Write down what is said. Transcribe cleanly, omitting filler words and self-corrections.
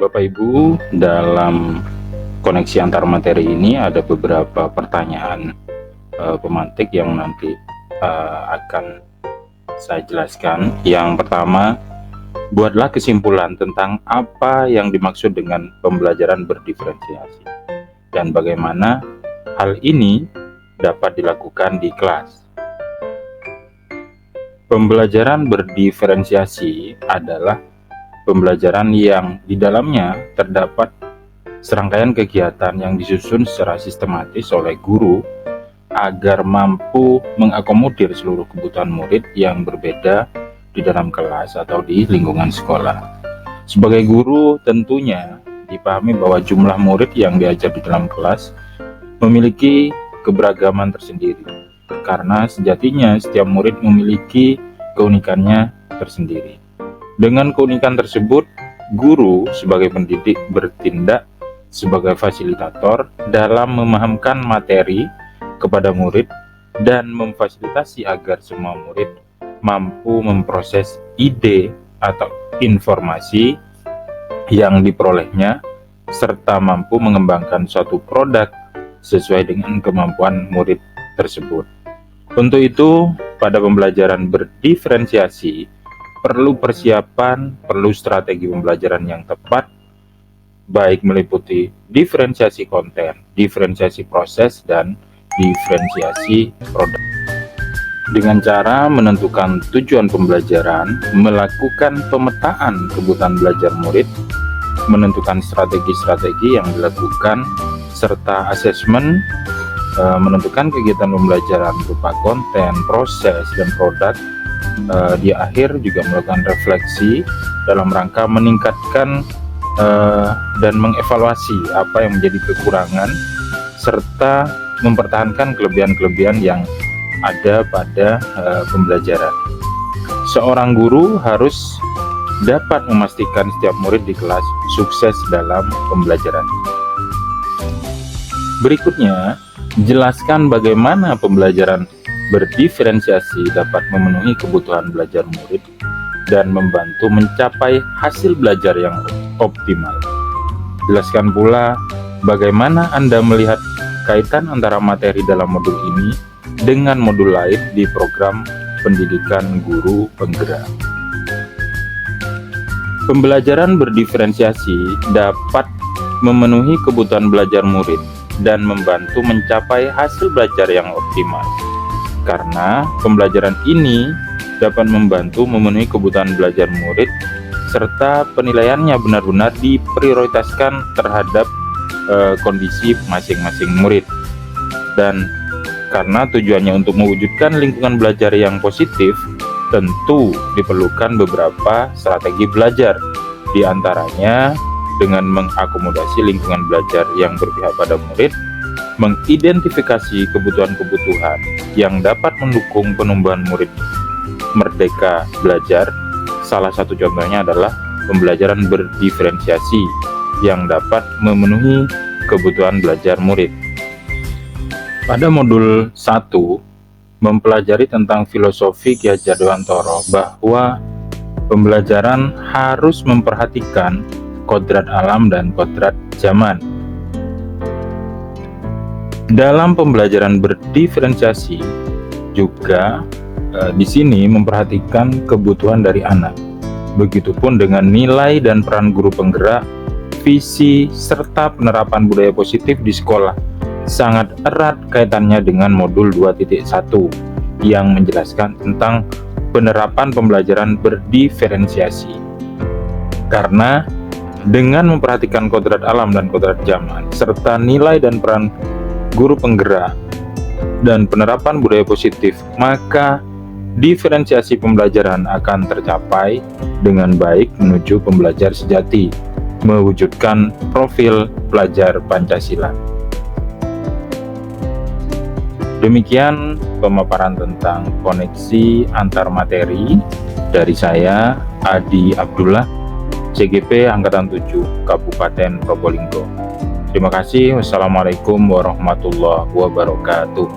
Bapak Ibu, dalam koneksi antar materi ini ada beberapa pertanyaan pemantik yang nanti akan saya jelaskan. Yang pertama, buatlah kesimpulan tentang apa yang dimaksud dengan pembelajaran berdiferensiasi dan bagaimana hal ini dapat dilakukan di kelas. Pembelajaran berdiferensiasi adalah pembelajaran yang di dalamnya terdapat serangkaian kegiatan yang disusun secara sistematis oleh guru agar mampu mengakomodir seluruh kebutuhan murid yang berbeda di dalam kelas atau di lingkungan sekolah. Sebagai guru, tentunya dipahami bahwa jumlah murid yang diajar di dalam kelas memiliki keberagaman tersendiri, karena sejatinya setiap murid memiliki keunikannya tersendiri. Dengan keunikan tersebut, guru sebagai pendidik bertindak sebagai fasilitator dalam memahamkan materi kepada murid dan memfasilitasi agar semua murid mampu memproses ide atau informasi yang diperolehnya serta mampu mengembangkan suatu produk sesuai dengan kemampuan murid tersebut. Untuk itu, pada pembelajaran berdiferensiasi perlu persiapan, perlu strategi pembelajaran yang tepat, baik meliputi diferensiasi konten, diferensiasi proses, dan diferensiasi produk. Dengan cara menentukan tujuan pembelajaran, melakukan pemetaan kebutuhan belajar murid, menentukan strategi-strategi yang dilakukan, serta asesmen, menentukan kegiatan pembelajaran berupa konten, proses, dan produk. Di akhir juga melakukan refleksi dalam rangka meningkatkan dan mengevaluasi apa yang menjadi kekurangan serta mempertahankan kelebihan-kelebihan yang ada pada pembelajaran. Seorang guru harus dapat memastikan setiap murid di kelas sukses dalam pembelajaran. Berikutnya, jelaskan bagaimana pembelajaran berdiferensiasi dapat memenuhi kebutuhan belajar murid dan membantu mencapai hasil belajar yang optimal. Jelaskan pula bagaimana Anda melihat kaitan antara materi dalam modul ini dengan modul lain di program pendidikan guru penggerak. Pembelajaran berdiferensiasi dapat memenuhi kebutuhan belajar murid dan membantu mencapai hasil belajar yang optimal. Karena pembelajaran ini dapat membantu memenuhi kebutuhan belajar murid serta penilaiannya benar-benar diprioritaskan terhadap kondisi masing-masing murid. Dan karena tujuannya untuk mewujudkan lingkungan belajar yang positif, tentu diperlukan beberapa strategi belajar, di antaranya dengan mengakomodasi lingkungan belajar yang berpihak pada murid, mengidentifikasi kebutuhan-kebutuhan yang dapat mendukung penumbuhan murid merdeka belajar. Salah satu contohnya adalah pembelajaran berdiferensiasi yang dapat memenuhi kebutuhan belajar murid. Pada modul 1, mempelajari tentang filosofi Ki Hajar Dewantara bahwa pembelajaran harus memperhatikan kodrat alam dan kodrat zaman. Dalam pembelajaran berdiferensiasi juga di sini memperhatikan kebutuhan dari anak. Begitupun dengan nilai dan peran guru penggerak, visi serta penerapan budaya positif di sekolah. Sangat erat kaitannya dengan modul 2.1 yang menjelaskan tentang penerapan pembelajaran berdiferensiasi. Karena dengan memperhatikan kodrat alam dan kodrat zaman serta nilai dan peran guru penggerak dan penerapan budaya positif, maka diferensiasi pembelajaran akan tercapai dengan baik menuju pembelajar sejati, mewujudkan profil pelajar Pancasila. Demikian pemaparan tentang koneksi antar materi dari saya, Adi Abdullah. CGP Angkatan 7 Kabupaten Probolinggo. Terima kasih. Wassalamualaikum warahmatullahi wabarakatuh.